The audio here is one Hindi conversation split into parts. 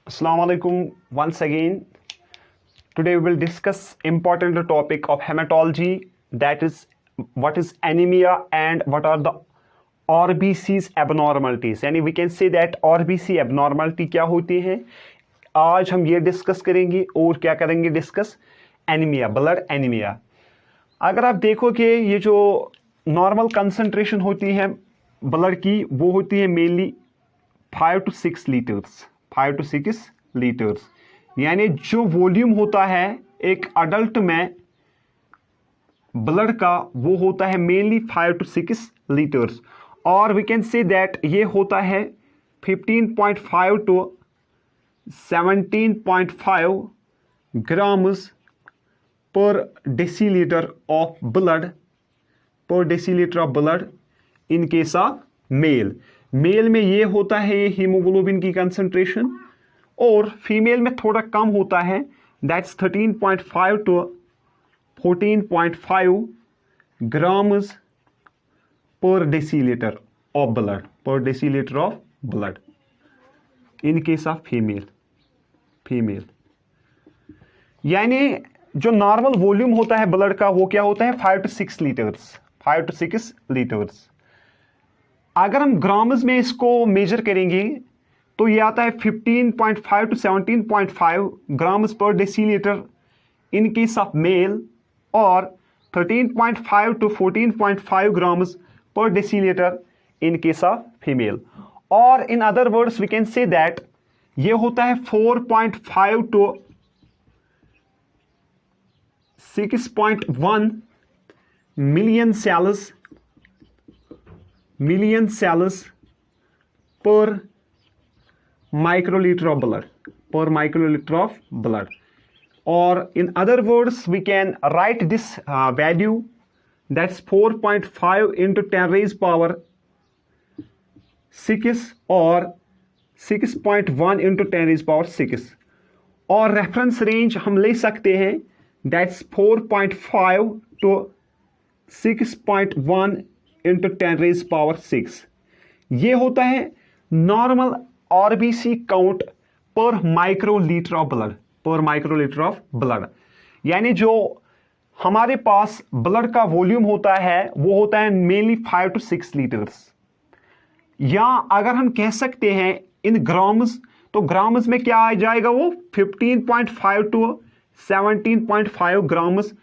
Assalamu alaikum once again. Today we will discuss important topic of hematology, that is what is anemia and what are the RBC's abnormalities. यानी we can say that RBC abnormality क्या होती है, आज हम ये डिस्कस करेंगे और क्या करेंगे डिस्कस एनीमिया, ब्लड एनीमिया। अगर आप देखो कि ये जो नॉर्मल कंसंट्रेशन होती है ब्लड की वो होती है mainly 5 to 6 litres, 5 to 6 litres. यानी जो वॉल्यूम होता है एक अडल्ट में ब्लड का वो होता है मेनली 5 to 6 लीटर्स, और वी कैन से दैट ये होता है 15.5 to 17.5 grams per decilitre of blood, per decilitre of blood in case of male. Male में ये होता है हीमोग्लोबिन की कंसंट्रेशन, और फीमेल में थोड़ा कम होता है, that's 13.5 to 14.5 grams per decilitre of blood, per decilitre of blood in case of female. यानी जो नॉर्मल वॉल्यूम होता है ब्लड का वो क्या होता है 5 to 6 लीटर्स, 5 to 6 लीटर्स। अगर हम ग्राम्स में इसको मेजर करेंगे तो ये आता है 15.5 to 17.5 grams per decilitre in case of male, और 13.5 to 14.5 grams per decilitre in case of female. और in other words we can say that ये होता है 4.5 to 6.1 million cells per microlitre of blood, और in other words we can write this value, that's 4.5 into 10 raised power 6 और 6.1 into 10 raised power 6, और रेफरेंस रेंज हम ले सकते हैं, that's 4.5 to 6.1 into 10 raised power 6। ये होता है नॉर्मल आरबीसी काउंट पर माइक्रोलीटर ऑफ ब्लड, यानी जो हमारे पास ब्लड का वॉल्यूम होता है वो होता है मेनली 5 to 6 लीटर्स, या अगर हम कह सकते हैं इन ग्राम्स, तो ग्राम्स में क्या आ जाएगा वो 15.5 to 17.5 grams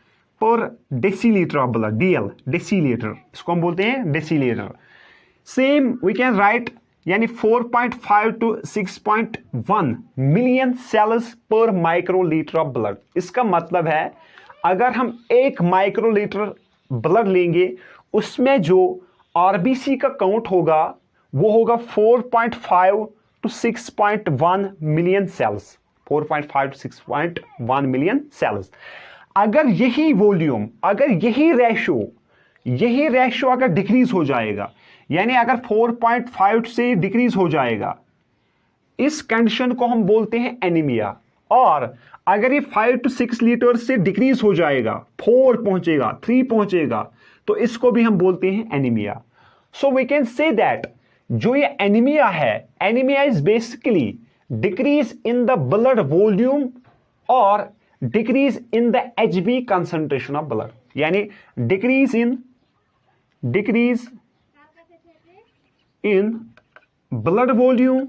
per decilitre of blood, DL decilitre, इसको हम बोलते हैं decilitre. Same we can write, यानी 4.5 to 6.1 million cells per microlitre of blood. इसका मतलब है अगर हम 1 माइक्रोलीटर ब्लड लेंगे उसमें जो आरबीसी का काउंट होगा वो होगा 4.5 to 6.1 million cells, 4.5 to 6.1 million cells. अगर यही वॉल्यूम, अगर यही रेशो अगर डिक्रीज हो जाएगा, यानी अगर 4.5 से डिक्रीज हो जाएगा, इस कंडीशन को हम बोलते हैं एनीमिया। और अगर ये 5 to 6 लीटर से डिक्रीज हो जाएगा, 4 पहुंचेगा, 3 पहुंचेगा, तो इसको भी हम बोलते हैं anaemia. So we can say that जो ये एनीमिया है, anaemia is basically decrease in the blood volume और decrease in the Hb concentration of blood, यानी डिक्रीज इन ब्लड वॉल्यूम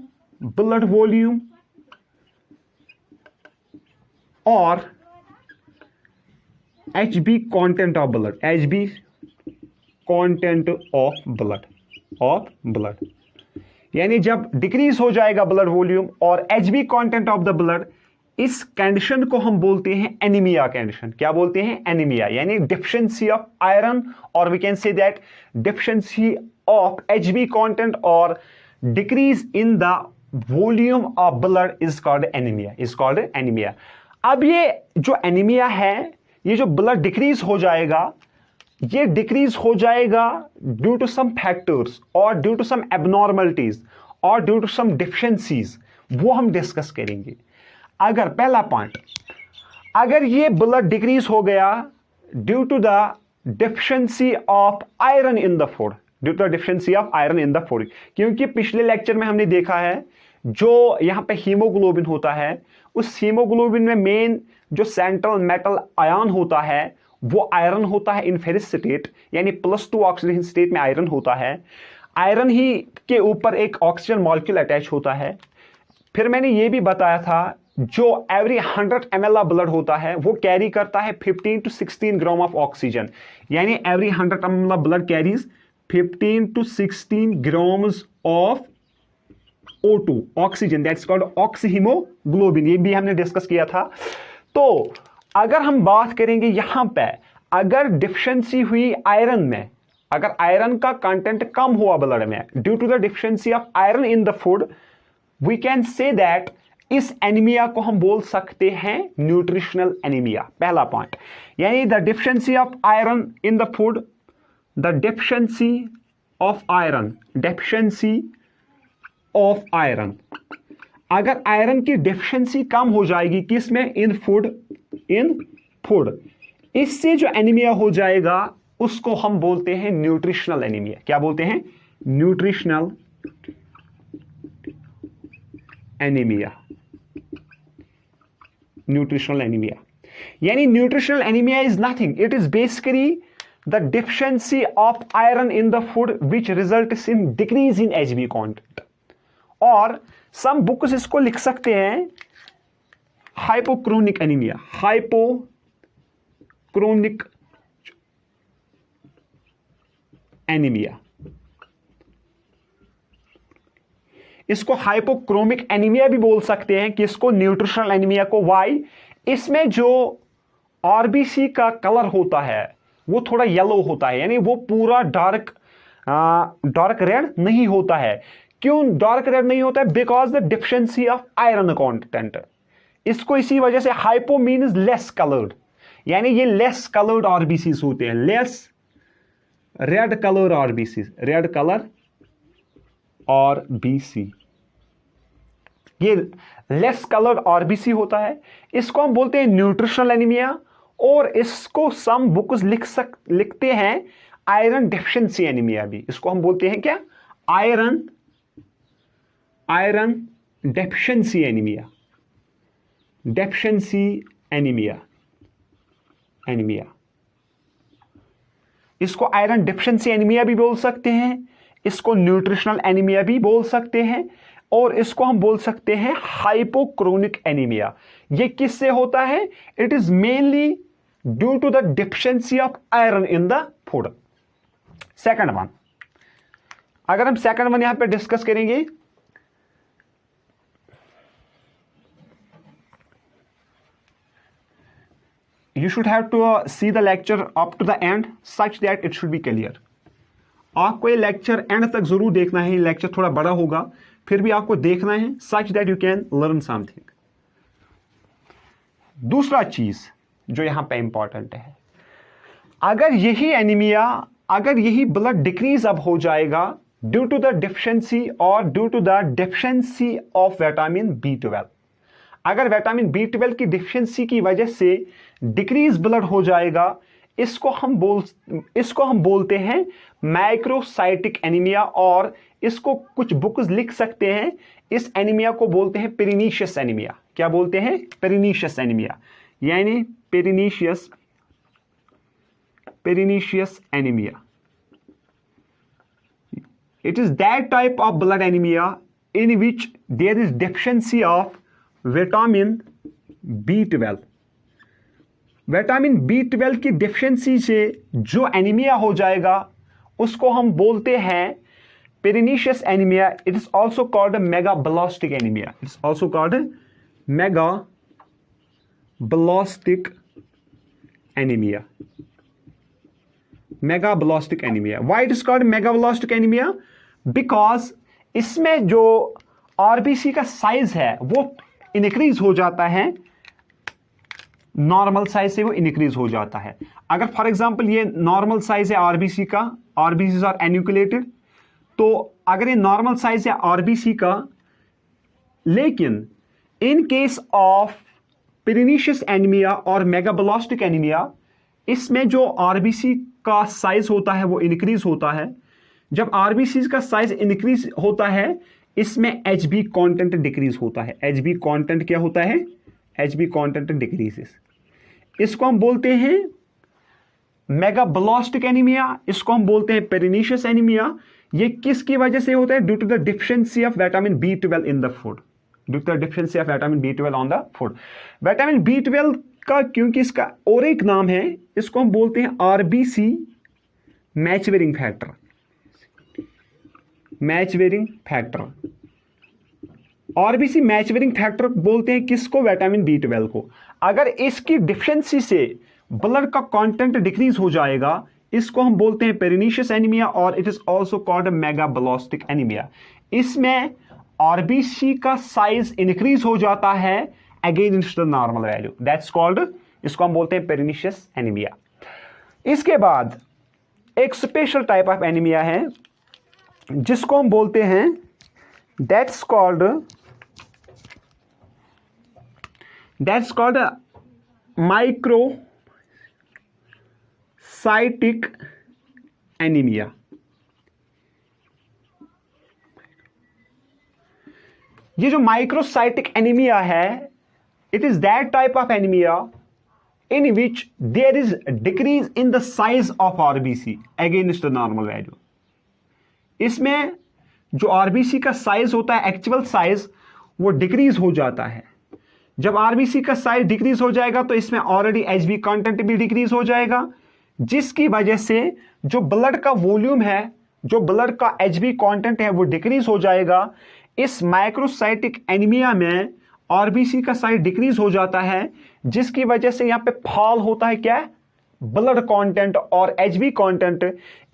और एचबी कंटेंट ऑफ ब्लड, यानी जब डिक्रीज हो जाएगा ब्लड वॉल्यूम और Hb content of the blood, इस कंडीशन को हम बोलते हैं एनीमिया कंडीशन। क्या बोलते हैं? एनीमिया, यानी डेफिशिएंसी ऑफ आयरन, और we can say that deficiency of Hb content और decrease in the volume of blood is called anaemia. अब ये जो एनीमिया है, ये जो ब्लड डिक्रीज हो जाएगा, ये डिक्रीज हो जाएगा ड्यू टू सम फैक्टर्स और ड्यू टू सम एबनॉर्मलिटीज और ड्यू टू सम डिफिशिएंसीज, वो हम डिस्कस करेंगे। अगर पहला पॉइंट, अगर ये ब्लड डिक्रीज हो गया due to the deficiency of iron in the food, due to the deficiency of iron in the food, क्योंकि पिछले लेक्चर में हमने देखा है जो यहाँ पे हीमोग्लोबिन होता है, उस हीमोग्लोबिन में मेन जो सेंट्रल मेटल आयन होता है वो आयरन होता है इन फेरिस स्टेट, यानी +2 ऑक्सीडेशन स्टेट में आयरन होता है। आयरन ही के ऊपर एक ऑक्सीजन मॉलिक्यूल अटैच होता है। फिर मैंने ये भी बताया था जो एवरी 100 ml ऑफ ब्लड होता है वो कैरी करता है 15 to 16 ग्राम ऑफ ऑक्सीजन, यानी every 100 ml of blood carries 15 to 16 grams of O2 oxygen, that's called oxyhaemoglobin. ये भी हमने डिस्कस किया था। तो अगर हम बात करेंगे यहां पे, अगर डिफिशिएंसी हुई आयरन में, अगर आयरन का कंटेंट कम हुआ ब्लड में due to the deficiency of iron in the food, we can say that इस एनीमिया को हम बोल सकते हैं न्यूट्रिशनल एनीमिया। पहला पॉइंट, यानी the deficiency of iron in the food, the deficiency of iron, deficiency of iron, अगर आयरन की डेफिशिएंसी कम हो जाएगी किसमें, इन फूड, इससे जो एनीमिया हो जाएगा उसको हम बोलते हैं न्यूट्रिशनल एनीमिया। क्या बोलते हैं, न्यूट्रिशनल एनीमिया। न्यूट्रिशनल एनीमिया यानी nutritional anaemia is nothing, it is basically the deficiency of iron in the food which results in decrease in HB content, और सम बुक्स इसको लिख सकते हैं हाइपोक्रोनिक एनीमिया, हाइपोक्रोनिक एनीमिया, इसको हाइपोक्रोमिक एनीमिया भी बोल सकते हैं कि इसको न्यूट्रिशनल एनीमिया को। वाई, इसमें जो आरबीसी का कलर होता है वो थोड़ा येलो होता है, यानी वो पूरा डार्क रेड नहीं होता है। क्यों डार्क रेड नहीं होता है, because the deficiency of iron content. इसको इसी वजह से हाइपो मीन्स लेस कलर्ड, यानी ये लेस कलर्ड आरबीसीज होते हैं, less red colour RBCs, red colour RBC, ये लेस कलर्ड आरबीसी होता है। इसको हम बोलते हैं न्यूट्रिशनल एनीमिया, और इसको सम बुक्स लिखते हैं आयरन डेफिशिएंसी एनीमिया भी। इसको हम बोलते हैं क्या, iron deficiency anaemia, deficiency anaemia, इसको आयरन डेफिशिएंसी एनीमिया भी बोल सकते हैं, इसको न्यूट्रिशनल एनीमिया भी बोल सकते हैं, और इसको हम बोल सकते हैं हाइपोक्रोनिक एनीमिया। ये किससे होता है, it is mainly due to the deficiency of iron in the food. Second one, अगर हम सेकंड वन यहां पे डिस्कस करेंगे, you should have to see the lecture up to the end such that it should be clear। आपको ये लेक्चर एंड तक जरूर देखना है, लेक्चर थोड़ा बड़ा होगा फिर भी आपको देखना है such that you can learn something। दूसरा चीज जो यहां पे इंपॉर्टेंट है, अगर यही एनीमिया, अगर यही ब्लड डिक्रीज अब हो जाएगा ड्यू टू द डेफिशिएंसी और due to the deficiency of vitamin B12, अगर विटामिन B12 की डिफिशिएंसी की वजह से डिक्रीज ब्लड हो जाएगा, इसको हम बोलते हैं माइक्रोसाइटिक एनीमिया, और इसको कुछ बुक्स लिख सकते हैं, इस एनीमिया को बोलते हैं पेरिनीशियस एनीमिया। क्या बोलते हैं, पेरिनीशियस एनीमिया, यानी pernicious anaemia. It is that type of blood anaemia in which there is deficiency of vitamin B12। Vitamin B12 की डेफिशिएंसी से जो एनीमिया हो जाएगा उसको हम बोलते हैं pernicious anaemia. It is also called megaloblastic anaemia, it is also called megaloblastic anaemia, megaloblastic anaemia. Why it is called megaloblastic anaemia, because इसमें जो आरबीसी का साइज है वो इंक्रीज हो जाता है, नॉर्मल साइज से वो इंक्रीज हो जाता है। अगर फॉर एग्जांपल ये नॉर्मल साइज है आरबीसी का, आरबीसी आर एन्यूक्लेटेड, तो अगर ये नॉर्मल साइज है आरबीसी का, लेकिन इन केस ऑफ पेरिनीशियस एनीमिया और मेगाब्लास्टिक एनीमिया, इसमें जो आरबीसी का साइज होता है वो इंक्रीज होता है। जब आरबीसी का साइज इंक्रीज होता है, इसमें HB कंटेंट डिक्रीज होता है। HB कंटेंट क्या होता है? HB content decreases. इसको हम बोलते हैं मेगाब्लास्टिक एनीमिया, इसको हम बोलते हैं पेरिनीशियस एनीमिया। ये किसकी वजह से होता है? Due to the deficiency of vitamin B12 in the food, due to the deficiency of vitamin B12 on the food. Vitamin B12 का क्योंकि इसका और एक नाम है, इसको हम बोलते हैं RBC maturing factor, maturing factor. RBC maturing factor बोलते हैं किसको? विटामिन B12 को। अगर इसकी डिफिशियंसी से ब्लड का कंटेंट डिक्रीज हो जाएगा, इसको हम बोलते हैं पेरिनीशियस एनीमिया और it is also called megaloblastic anaemia. इसमें RBC का साइज इंक्रीज हो जाता है against the normal value, that's called, इसको हम बोलते हैं पेरिनीशियस एनीमिया। इसके बाद एक स्पेशल टाइप ऑफ एनीमिया है जिसको हम बोलते हैं दैट्स कॉल्ड माइक्रोसाइटिक एनीमिया। ये जो माइक्रोसाइटिक एनीमिया है, it is that type of anaemia in which there is a decrease in the size of RBC against the normal value। इसमें जो RBC का साइज होता है, एक्चुअल साइज, वो डिक्रीज हो जाता है। जब RBC का साइज डिक्रीज हो जाएगा तो इसमें ऑलरेडी HB कंटेंट भी डिक्रीज हो जाएगा, जिसकी वजह से जो ब्लड का वॉल्यूम है, जो ब्लड का HB कंटेंट है, वो डिक्रीज हो जाएगा। इस माइक्रोसाइटिक एनीमिया में RBC का साइज डिक्रीज हो जाता है, जिसकी वजह से यहां पे फॉल होता है क्या? ब्लड कंटेंट और HB कंटेंट।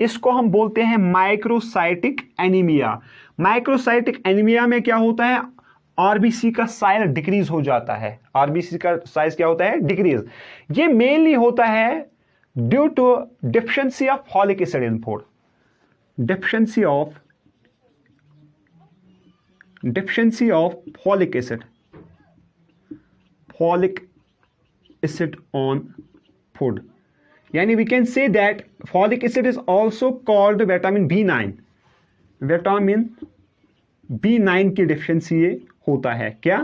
इसको हम बोलते हैं माइक्रोसाइटिक एनीमिया। माइक्रोसाइटिक एनीमिया में क्या होता है? RBC का साइज डिक्रीज हो जाता है। RBC का साइज क्या होता है? डिक्रीज। ये मेनली होता है due to deficiency of folic acid in food, deficiency of folic acid on food। यानी we can say that folic acid is also called vitamin B9। Vitamin B9 की डिफिशियंसी ये होता है क्या?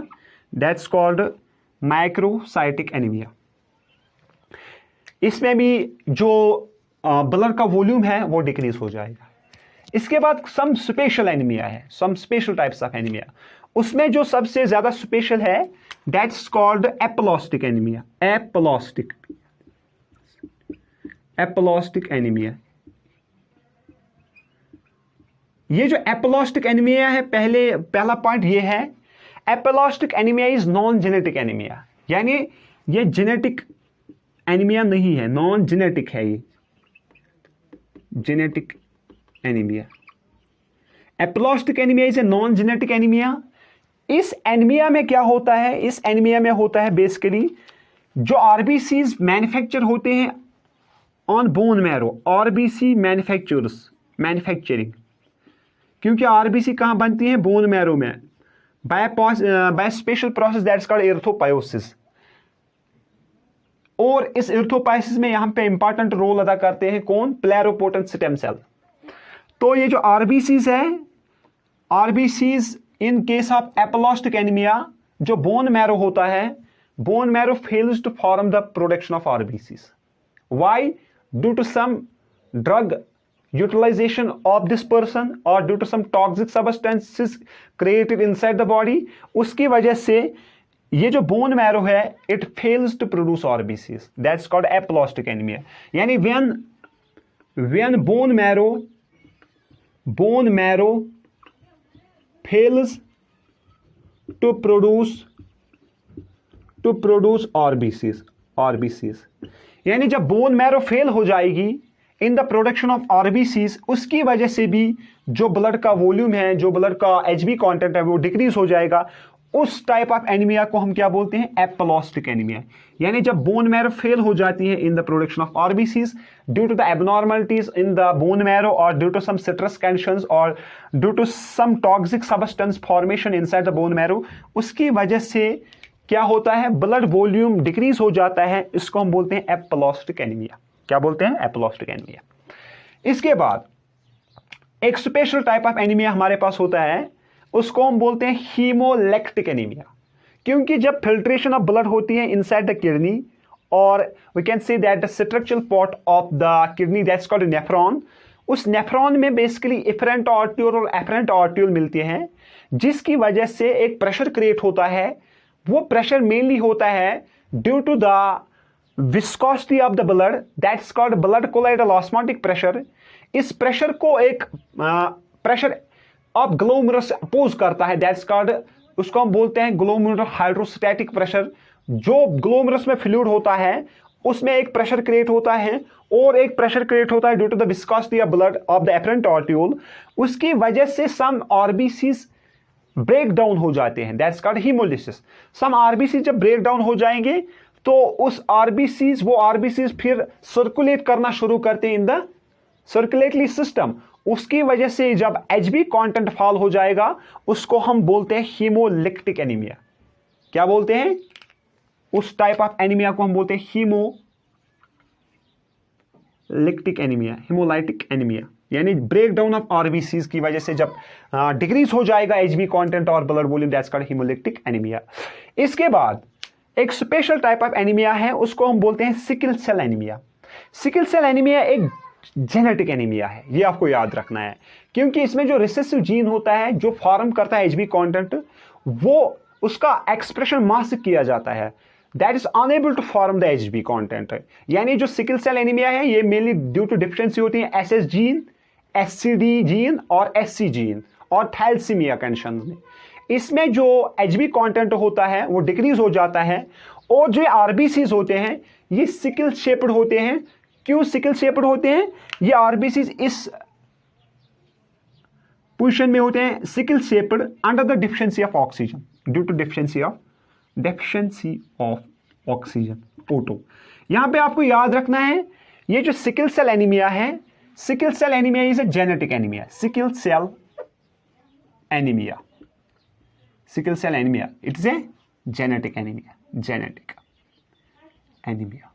That's called microcytic anaemia. इसमें भी जो ब्लड का वॉल्यूम है वो डिक्रीज हो जाएगा। इसके बाद सम स्पेशल एनीमिया है, some special types of anaemia. उसमें जो सबसे ज्यादा स्पेशल है, that's called aplastic anaemia. Aplastic anaemia. ये जो एपोप्लास्टिक एनीमिया है, पहला पॉइंट ये है, aplastic anaemia is non genetic anaemia. यानी ये जेनेटिक एनीमिया नहीं है, नॉन जेनेटिक है ये, genetic anaemia. Aplastic anaemia is a non genetic anaemia. इस एनीमिया में क्या होता है? इस एनीमिया में होता है बेसिकली जो RBCs मैन्युफैक्चर होते हैं on bone marrow, RBC manufacturing. क्योंकि RBC कहां बनती है? बोन मैरो में, by special process that's called erythropoiesis. और इस एर्थोपायोसिस में यहां पे इंपॉर्टेंट रोल अदा करते हैं कौन? Pluripotent stem cell. तो ये जो RBCs है, RBCs in case of aplastic anaemia, जो बोन मैरो होता है, bone marrow fails to form the production of RBCs। Why? Due to some drug utilisation of this person और due to some toxic substances created inside the body. उसकी वजह से ये जो बोन मैरो है, it fails to produce RBCs, that's called aplastic anaemia. यानी when bone marrow fails to produce RBCs। यानी जब बोन मैरो फेल हो जाएगी इन द प्रोडक्शन ऑफ RBCs, उसकी वजह से भी जो ब्लड का वॉल्यूम है, जो ब्लड का HB कंटेंट है, वो डिक्रीज हो जाएगा। उस टाइप ऑफ एनीमिया को हम क्या बोलते हैं? Aplastic anaemia. यानी जब बोन मैरो फेल हो जाती है in the production of RBCs due to the abnormalities in the bone marrow और due to some stress conditions और due to some toxic substance formation inside the bone marrow, उसकी वजह से क्या होता है? ब्लड वॉल्यूम डिक्रीज हो जाता है। इसको हम बोलते हैं एपोप्लास्टिक एनीमिया। क्या बोलते हैं? Aplastic anaemia. इसके बाद एक स्पेशल टाइप ऑफ एनीमिया हमारे पास होता है, उसको हम बोलते हैं हीमोलैक्टिक एनीमिया, क्योंकि जब फिल्ट्रेशन ऑफ ब्लड होती है इनसाइड द किडनी, और we can say that the structural part of the kidney that's called nephron, उस नेफ्रॉन में बेसिकली इफरेंट आर्ट्यूल और एफरेंट आर्ट्यूल मिलते हैं, जिसकी वजह से एक प्रेशर क्रिएट होता है। वो प्रेशर मेनली होता है due to the viscosity of the blood that's called blood colloidal osmotic pressure. इस प्रेशर को एक प्रेशर ऑफ ग्लोमेरुलस अपोज करता है, दैट्स कॉल्ड, उसको हम बोलते हैं ग्लोमेरुलर हाइड्रोस्टैटिक प्रेशर। जो ग्लोमेरुलस में फ्लूइड होता है उसमें एक प्रेशर क्रिएट होता है, और एक प्रेशर क्रिएट होता है due to the viscosity of blood of the efferent arteriole. उसकी वजह से सम आरबीसीज ब्रेक डाउन हो जाते हैं, that's called haemolysis. Some RBC जब ब्रेक डाउन हो जाएंगे तो उस वो आरबीसीज फिर सर्कुलेट करना शुरू करते हैं इन द सर्कुलेटरी सिस्टम। उसकी वजह से जब एचबी कंटेंट फॉल हो जाएगा उसको हम बोलते हैं हीमोलिक्टिक एनीमिया। क्या बोलते हैं? उस टाइप ऑफ एनीमिया को हम बोलते हैं हीमोलिक्टिक एनीमिया, हीमोलाइटिक एनीमिया, यानी ब्रेक डाउन ऑफ आरबीसीज की वजह से जब डिक्रीज हो जाएगा एचबी कंटेंट और blood volume, that's called haemolytic anaemia. इसके बाद एक स्पेशल टाइप ऑफ एनीमिया है, उसको हम बोलते हैं sickle cell anaemia. Sickle cell anaemia एक जेनेटिक एनीमिया है, ये आपको याद रखना है, क्योंकि इसमें जो रिसेसिव जीन होता है जो फॉर्म करता है एचबी कंटेंट, वो उसका एक्सप्रेशन मास्क किया जाता है, that is unable to form the HB content. यानी जो सिकल सेल एनीमिया है ये मेनली ड्यू टू डिफिशिएंसी होती है एसएस जीन, एससीडी जीन और एससी जीन और थैलेसीमिया कंडीशन में। इसमें जो एचबी कंटेंट होता है वो डिक्रीज हो जाता है, और जो आरबीसीज होते हैं ये सिकल शेप्ड होते हैं। क्यों सिकल शेप्ड होते हैं? ये आरबीसीज इस पोजीशन में होते हैं sickle shaped under the deficiency of oxygen, due to deficiency of oxygen, O2। यहां पे आपको याद रखना है ये जो सिकल सेल एनीमिया है, sickle cell anaemia is a genetic anaemia. Sickle cell anaemia, sickle cell anaemia it is a genetic anaemia, genetic anaemia.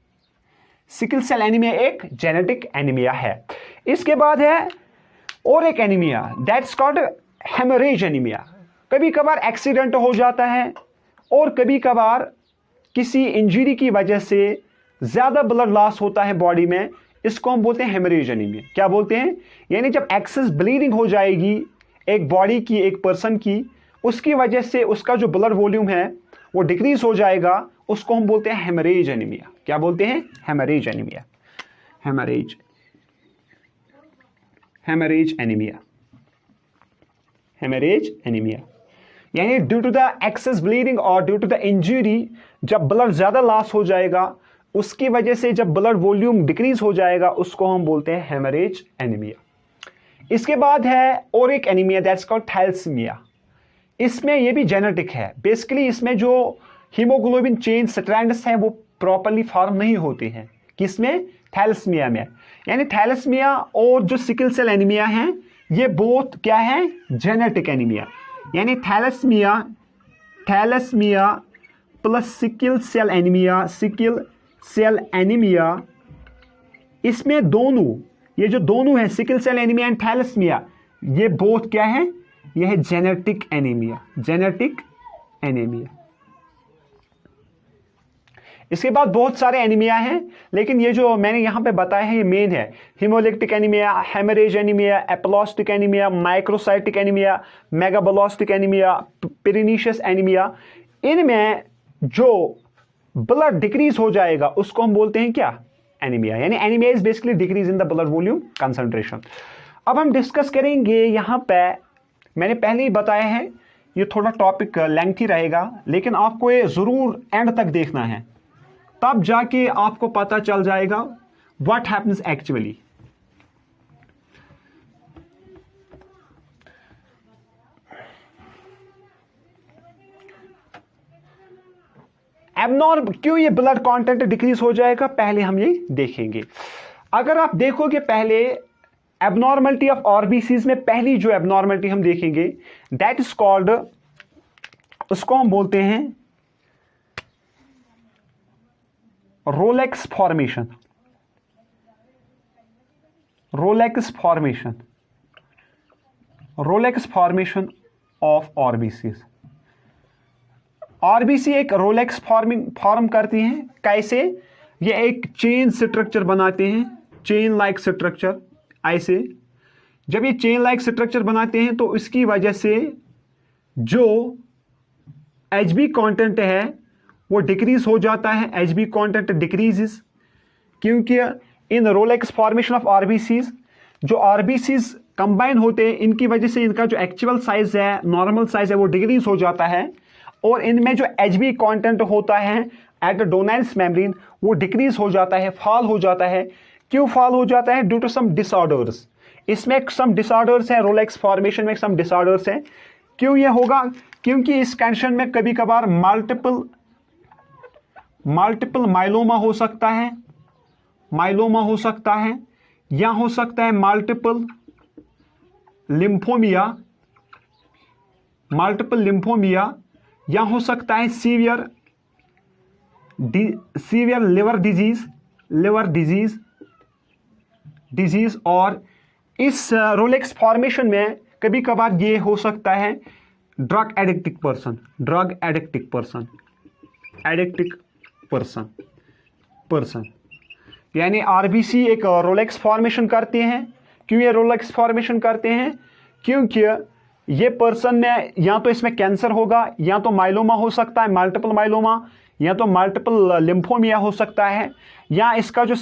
Sickle cell anaemia एक जेनेटिक एनीमिया है। इसके बाद है और एक anaemia that's called haemorrhage anaemia. कभी कभार एक्सीडेंट हो जाता है और कभी कभार किसी इंजरी की वजह से ज्यादा ब्लड लॉस होता है बॉडी में, इसको हम बोलते हैं हेमरेज एनीमिया। क्या बोलते हैं? यानी जब एक्सेस ब्लीडिंग हो जाएगी एक बॉडी की, एक पर्सन की, उसकी वजह से उसका जो ब्लड वॉल्यूम है वो डिक्रीज हो जाएगा, उसको हम बोलते हैं हेमरेज एनीमिया। क्या बोलते हैं? Haemorrhage anaemia, haemorrhage anaemia, haemorrhage anaemia. यानी due to the excess bleeding और ड्यू टू द इंजरी जब ब्लड ज्यादा लॉस हो जाएगा, उसकी वजह से जब ब्लड वॉल्यूम डिक्रीज हो जाएगा, उसको हम बोलते हैं हेमरेज एनीमिया। इसके बाद है और एक एनीमिया दैट्स कॉल्ड थैलेसीमिया। इसमें ये भी जेनेटिक है। बेसिकली इसमें जो हीमोग्लोबिन चेन स्ट्रैंड्स हैं वो प्रॉपर्ली फॉर्म नहीं होते हैं। किसमें? थैलेसीमिया में। यानी थैलेसीमिया और जो सिकल सेल एनीमिया है ये बोथ क्या है? Genetic anaemia. यानी thalassaemia plus sickle cell anaemia, sickle cell anaemia, इसमें दोनों, ये जो दोनों है sickle cell anaemia and thalassaemia, ये बोथ क्या है? यह है जेनेटिक एनीमिया, जेनेटिक एनीमिया। इसके बाद बहुत सारे एनीमिया हैं, लेकिन ये जो मैंने यहां पे बताया है ये मेन है। Haemolytic anaemia, haemorrhage anaemia, aplastic anaemia, microcytic anaemia, megaloblastic anaemia, pernicious anaemia. इनमें जो ब्लड डिक्रीज हो जाएगा उसको हम बोलते हैं क्या? एनीमिया। यानी anaemia is basically decrease in the blood volume concentration. अब हम डिस्कस करेंगे यहां पे, मैंने पहले ही बताया है ये थोड़ा टॉपिक लेंथी रहेगा, लेकिन आपको ये जरूर एंड तक देखना है, तब जाके आपको पता चल जाएगा व्हाट हैपन्स एक्चुअली। एबनॉर्मल क्यों ये ब्लड कंटेंट डिक्रीज हो जाएगा, पहले हम ये देखेंगे। अगर आप देखोगे पहले एबनॉर्मलिटी ऑफ आरबीसीज में पहली जो एबनॉर्मलिटी हम देखेंगे दैट इज कॉल्ड, उसको हम बोलते हैं rouleaux formation. Rolex formation, Rolex formation of RBCs. RBC एक रोलेक्स फॉर्म करती हैं। कैसे? ये एक चेन स्ट्रक्चर बनाते हैं, चेन लाइक स्ट्रक्चर। ऐसे जब ये चेन लाइक स्ट्रक्चर बनाते हैं तो इसकी वजह से जो एचबी कंटेंट है वो डिक्रीज हो जाता है। एचबी कंटेंट डिक्रीजेस क्योंकि इन रोलेक्स फॉर्मेशन ऑफ आरबीसीज, जो आरबीसीज कंबाइन होते हैं, इनकी वजह से इनका जो एक्चुअल साइज है, नॉर्मल साइज है, वो डिक्रीज हो जाता है और इनमें जो एचबी कंटेंट होता है एट द डोनाइल्स मेम्ब्रेन वो डिक्रीज हो जाता है, फॉल हो जाता है। क्यों फॉल हो जाता है? Due to some disorders. इसमें सम डिसऑर्डर्स हैं, रोलेक्स फॉर्मेशन में सम डिसऑर्डर्स हैं। क्यों ये होगा? क्योंकि इस कंडीशन में कभी कभार मल्टीपल माइलोमा हो सकता है, माइलोमा हो सकता है, या हो सकता है मल्टीपल लिम्फोमिया, या हो सकता है सीवियर लिवर डिजीज। और इस रोलेक्स फॉर्मेशन में कभी कभार ये हो सकता है ड्रग एडिक्टिक पर्सन। यानी आरबीसी एक रोलेक्स फॉर्मेशन करते हैं। क्यों ये रोलेक्स फॉर्मेशन करते हैं? क्योंकि ये पर्सन में या तो इसमें कैंसर होगा, या तो माइलोमा हो सकता है, मल्टीपल माइलोमा, या तो मल्टीपल लिम्फोमिया हो सकता है, या इसका जो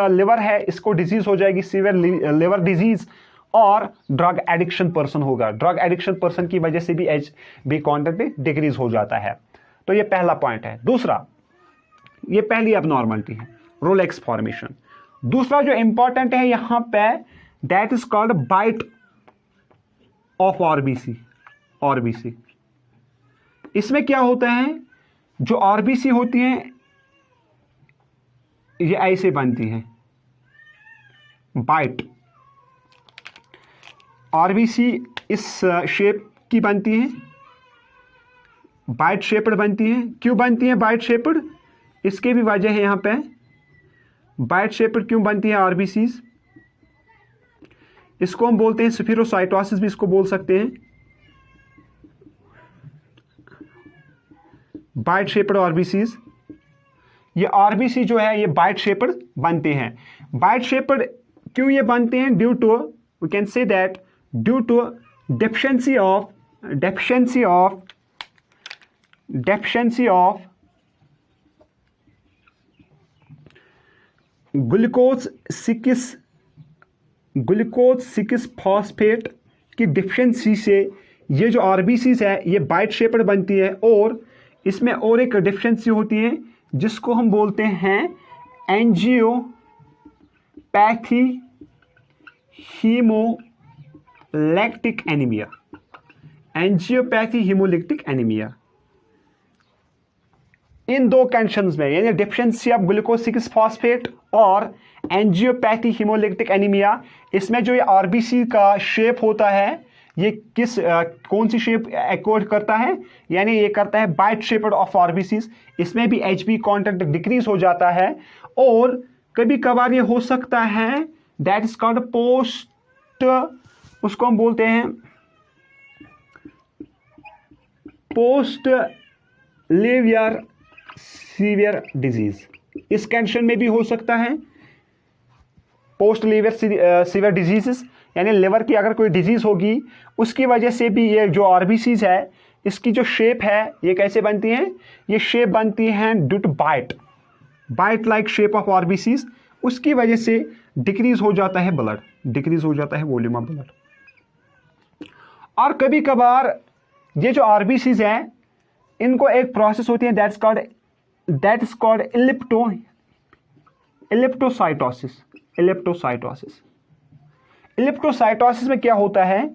लिवर है इसको डिजीज हो जाएगी, सीवियर लिवर डिजीज, और ड्रग एडिक्शन पर्सन होगा। ड्रग एडिक्शन पर्सन की वजह से भी एचबी कंटेंट डिक्रीज हो जाता है। तो ये पहला पॉइंट है। दूसरा, ये पहली एबनॉर्मलिटी है, रोलेक्स फॉर्मेशन। दूसरा जो इंपॉर्टेंट है यहां पे, that is called bite of RBC. इसमें क्या होता है? जो आरबीसी होती हैं ये ऐसे बनती हैं, बाइट। आरबीसी इस शेप की बनती हैं, बाइट शेप्ड बनती हैं। क्यों बनती हैं बाइट शेप्ड? इसके भी वजह है यहां पे। बाइट शेप्ड क्यों बनती है आरबीसीज? इसको हम बोलते हैं स्फीरोसाइटोसिस भी इसको बोल सकते हैं। बाइट शेप्ड आरबीसीज, ये आरबीसी जो है ये बाइट शेप्ड बनते हैं। बाइट शेप्ड क्यों ये बनते हैं? Due to, we can say that, due to deficiency of glucose 6 phosphate की डिफिशिएंसी से ये जो आरबीसीज है ये बाइट शेप्ड बनती है। और इसमें और एक डिफिशिएंसी होती है जिसको हम बोलते हैं एंजियोपैथी हीमोलैक्टिक एनीमिया। इन दो कंडीशंस में, यानी डिफिशिएंसी ऑफ ग्लूकोज 6 फॉस्फेट और एंजियोपैथी हीमोलैक्टिक एनीमिया, इसमें जो ये आरबीसी का शेप होता है ये कौन सी शेप एक्वायर्ड करता है? यानी ये करता है बाइट शेप्ड ऑफ आरबीसीज। इसमें भी एचबी कंटेंट डिक्रीज हो जाता है। और कभी कभार ये हो सकता है दैट इज कॉल्ड उसको हम बोलते हैं पोस्ट लिवर सीवियर डिजीज। इस कंडीशन में भी हो सकता है पोस्ट लिवर सीवियर डिजीजेस, यानी लिवर की अगर कोई डिजीज होगी उसकी वजह से भी ये जो आरबीसीज है इसकी जो शेप है ये कैसे बनती हैं? ये शेप बनती हैं due to bite like shape of RBCs. उसकी वजह से डिक्रीज हो जाता है ब्लड, डिक्रीज हो जाता है वॉल्यूम ऑफ ब्लड। और कभी कभार ये जो आरबीसीज हैं इनको एक प्रोसेस होती है दैट इज कॉल्ड इलिप्टोसाइटोसिस में क्या होता है?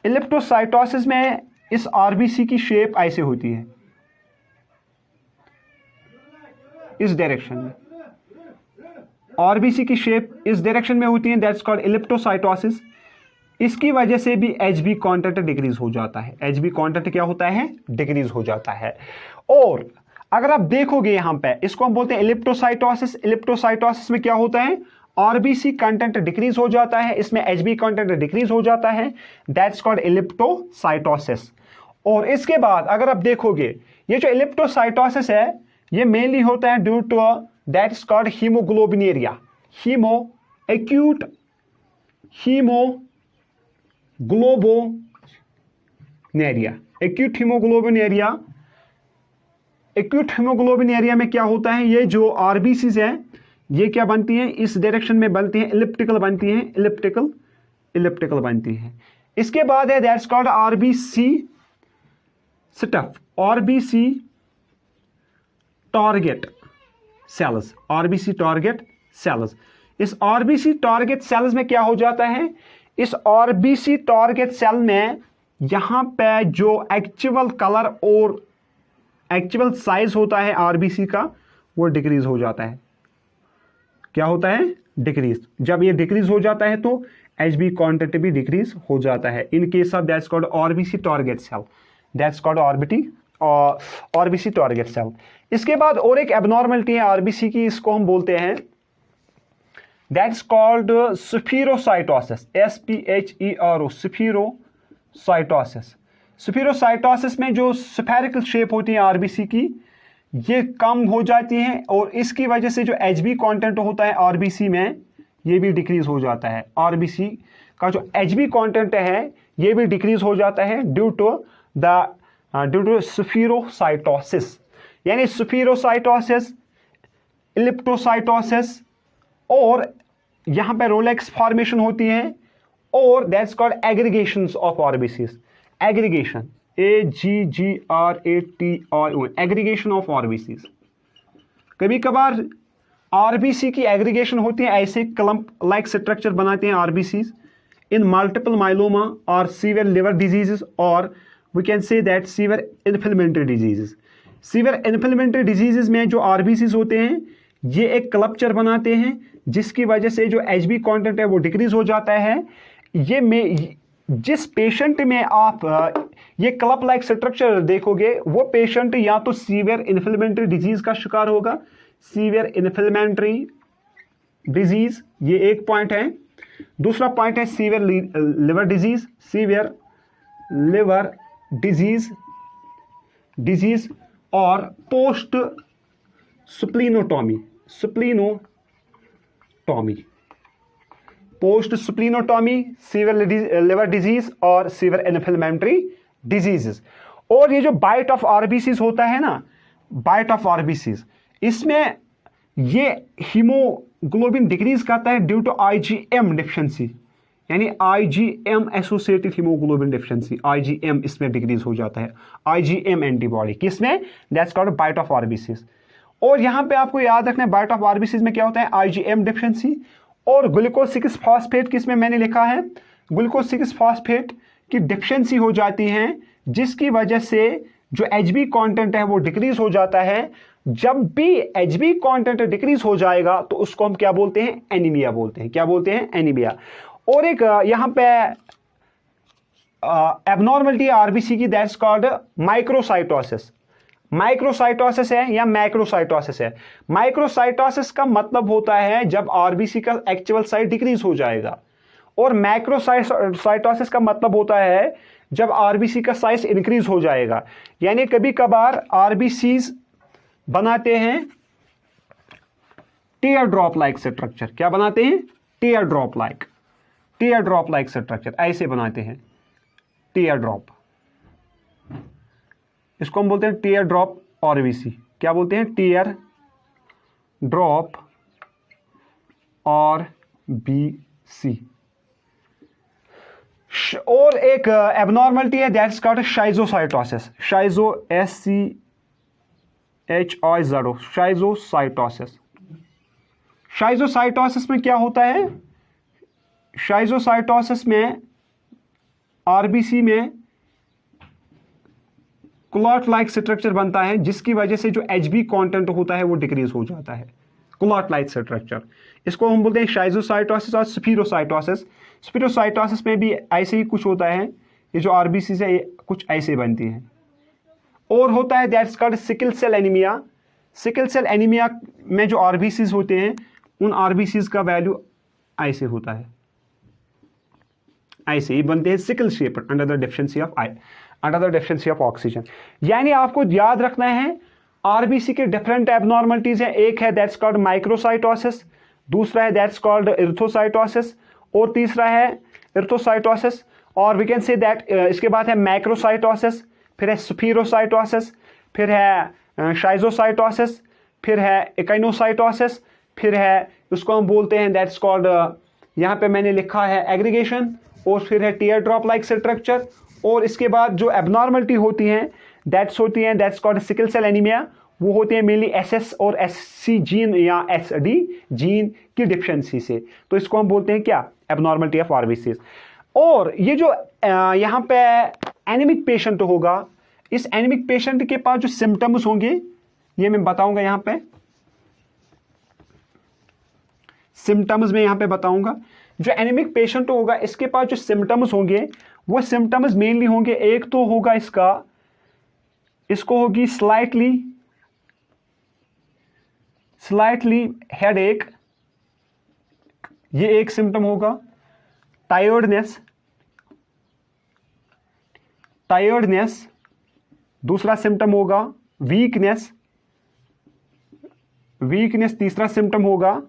इलिप्टोसाइटोसिस में इस आरबीसी की शेप ऐसे होती है, इस डायरेक्शन में। आरबीसी की शेप इस डायरेक्शन में होती है, दैट्स कॉल्ड इलिप्टोसाइटोसिस। इसकी वजह से भी एचबी कंटेंट डिक्रीज हो जाता है। एचबी कंटेंट क्या होता है? डिक्रीज हो जाता है। और अगर आप देखोगे यहां पे, इसको हम बोलते हैं इलिप्टोसाइटोसिस। इलिप्टोसाइटोसिस में क्या होता है? आरबीसी कंटेंट डिक्रीज हो जाता है, इसमें एचबी कंटेंट डिक्रीज हो जाता है, दैट्स कॉल्ड इलिप्टोसाइटोसिस। और इसके बाद अगर आप देखोगे ये जो इलिप्टोसाइटोसिस है ये मेनली होता है due to that is called haemoglobinuria, acute haemoglobinuria. Acute haemoglobinuria में क्या होता है, ये जो आरबीसीज हैं ये क्या बनती हैं, इस डायरेक्शन में बनती हैं, इलिप्टिकल बनती हैं, इलिप्टिकल बनती हैं। इसके बाद है that's called RBC stuff, RBC target cells, RBC target cells. इस आरबीसी टारगेट सेल्स में क्या हो जाता है, इस आरबीसी टारगेट सेल में यहां पे जो एक्चुअल कलर और एक्चुअल साइज होता है आरबीसी का वो डिक्रीज हो जाता है। क्या होता है, डिक्रीज। जब ये डिक्रीज हो जाता है तो एचबी कंटेंट भी डिक्रीज हो जाता है। In case of that's called RBC target cell, that's called RBC target cell. इसके बाद और एक एबनॉर्मलिटी है आरबीसी की, इसको हम बोलते हैं that's called spherocytosis, SPHERO, spherocytosis. Spherocytosis में जो स्फेरिकल शेप होती है आरबीसी की ये कम हो जाती है और इसकी वजह से जो एचबी कंटेंट होता है आरबीसी में ये भी डिक्रीज हो जाता है। आरबीसी का जो एचबी कंटेंट है ये भी डिक्रीज हो जाता है ड्यू टू स्फीरोसाइटोसिस। यानी स्फीरोसाइटोसिस, इलिप्टोसाइटोसिस और यहां पे रोलेक्स फॉर्मेशन होती है और that's called aggregations of RBCs. Aggregation, AGGRATION, aggregation of RBCs. कभी कभार आरबीसी की एग्रीगेशन होती है, ऐसे क्लम्प लाइक स्ट्रक्चर बनाते हैं आरबीसीज इन मल्टीपल माइलोमा और सीवियर लिवर डिजीजेस और we can say that severe inflammatory diseases. Severe inflammatory diseases में जो आरबीसीज होते हैं ये एक क्लप्चर बनाते हैं जिसकी वजह से जो एचबी कंटेंट है वो डिक्रीज हो जाता है। ये में जिस पेशेंट में आप ये क्लप लाइक स्ट्रक्चर देखोगे वो पेशेंट या तो सीवियर इन्फ्लेमेटरी डिजीज का शिकार होगा, सीवियर इन्फ्लेमेटरी डिजीज, ये एक पॉइंट है। दूसरा पॉइंट है severe liver disease, severe liver disease और post splenotomy, post splenotomy, severe liver disease और सीवियर इन्फ्लेमेटरी डिजीजेस। और ये जो बाइट ऑफ आरबीसीज होता है ना, बाइट ऑफ आरबीसीज, इसमें ये हीमोग्लोबिन डिक्रीज करता है ड्यू टू आईजीएम डिफिशिएंसी, यानी IgM associated haemoglobin deficiency, IgM इसमें डिक्रीज हो जाता है, आईजीएम एंटीबॉडी किसमें, that's called bite of RBCs. और यहां पे आपको याद रखना है बाइट ऑफ आरबीसीज में क्या होता है, आईजीएम डिफिशिएंसी। और ग्लूकोज 6 फॉस्फेट किसमें मैंने लिखा है, ग्लूकोज 6 फॉस्फेट की डिफिशिएंसी हो जाती है जिसकी वजह से जो एचबी कंटेंट है वो डिक्रीज हो जाता है। जब भी एचबी कंटेंट डिक्रीज हो जाएगा तो उसको हम क्या बोलते हैं, एनीमिया बोलते हैं। क्या बोलते हैं, एनीमिया। और एक यहां पे एबनॉर्मलिटी आरबीसी की, दैट्स कॉल्ड माइक्रोसाइटोसिस। माइक्रोसाइटोसिस है या मैक्रोसाइटोसिस है। माइक्रोसाइटोसिस का मतलब होता है जब आरबीसी का एक्चुअल साइज डिक्रीज हो जाएगा और मैक्रोसाइटोसिस का मतलब होता है जब आरबीसी का साइज इंक्रीज हो जाएगा। यानी कभी कभार आरबीसीज बनाते हैं टीयर ड्रॉप लाइक स्ट्रक्चर। क्या बनाते हैं, टीयर ड्रॉप लाइक स्ट्रक्चर, ऐसे बनाते हैं टीयर ड्रॉप। इसको हम बोलते हैं टीयर ड्रॉप आरबीसी। क्या बोलते हैं, टीयर ड्रॉप आरबीसी। और एक एबनॉर्मलिटी है दैट्स कॉल्ड शाइजोसाइटोसिस, शाइजोसाइटोसिस। शाइजोसाइटोसिस में क्या होता है, शाइजोसाइटोसिस में आरबीसी में क्लॉट लाइक स्ट्रक्चर बनता है जिसकी वजह से जो एचबी कंटेंट होता है वो डिक्रीज हो जाता है, क्लॉट लाइक स्ट्रक्चर। इसको हम बोलते हैं शाइजोसाइटोसिस और स्फीरोसाइटोसिस। स्फीरोसाइटोसिस में भी ऐसे ही कुछ होता है, ये जो आरबीसी से कुछ ऐसे बनती हैं। और होता है that's called sickle cell anaemia. Sickle cell anaemia में जो आरबीसीज होते हैं उन आरबीसीज का वैल्यू ऐसे होता है, ऐसे ही बनते हैं sickle shape under the deficiency of under the deficiency of oxygen. यानी आपको याद रखना है आरबीसी के डिफरेंट एबनॉर्मलिटीज हैं। एक है दैट्स कॉल्ड माइक्रोसाइटोसिस, दूसरा है दैट्स कॉल्ड इरिथ्रोसाइटोसिस, और तीसरा है इरिथ्रोसाइटोसिस। और वी कैन से दैट इसके बाद है मैक्रोसाइटोसिस, फिर है स्फीरोसाइटोसिस, फिर है शाइजोसाइटोसिस, फिर है इकाइनोसाइटोसिस, फिर है उसको हम बोलते हैं दैट्स कॉल्ड यहाँ पे मैंने लिखा है एग्रीगेशन, और फिर है टीयर ड्रॉप लाइक स्ट्रक्चर। और इसके बाद जो एबनॉर्मलिटी होती हैं that's called sickle cell anaemia, वो होती है मेनली एसएस और एससी जीन या एसडी जीन की डिफिशिएंसी से। तो इसको हम बोलते हैं क्या, एबनॉर्मलिटी ऑफ आरबीसीज। और ये जो यहाँ पे एनीमिक पेशेंट होगा, इस एनीमिक पेशेंट के पास जो सिम्टम्स होंगे ये मैं बताऊंगा यहाँ पे, सिम्टम्स में यहाँ पे बताऊंगा। जो एनीमिक पेशेंट होगा इसके पास जो सिम्टम्स होंगे वो सिम्टम्स मेनली होंगे, एक तो होगा इसको होगी स्लाइटली हेडेक, ये एक सिम्टम होगा। टायर्डनेस दूसरा सिम्टम होगा। वीकनेस तीसरा सिम्टम होगा।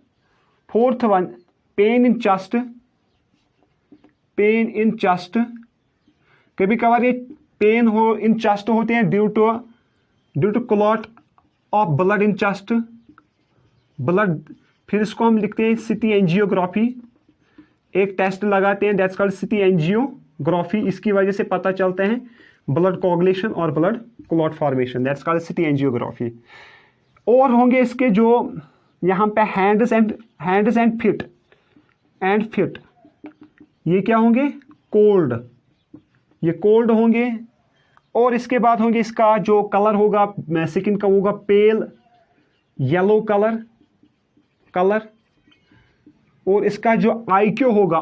Fourth one pain in chest, कभी कभार ये पेन इन चेस्ट होते हैं due to clot of blood in chest, blood. फिर इसको हम लिखते हैं सिटी एंजियोग्राफी, एक टेस्ट लगाते हैं दैट्स कॉल्ड सिटी एंजियोग्राफी, इसकी वजह से पता चलता है ब्लड कोगुलेशन और blood clot formation, that's called city angiography. और होंगे इसके जो यहाँ पे हैंड्स एंड फिट, ये क्या होंगे, कोल्ड होंगे। और इसके बाद होंगे इसका जो कलर होगा स्किन का होगा पेल येलो कलर। और इसका जो आईक्यू होगा,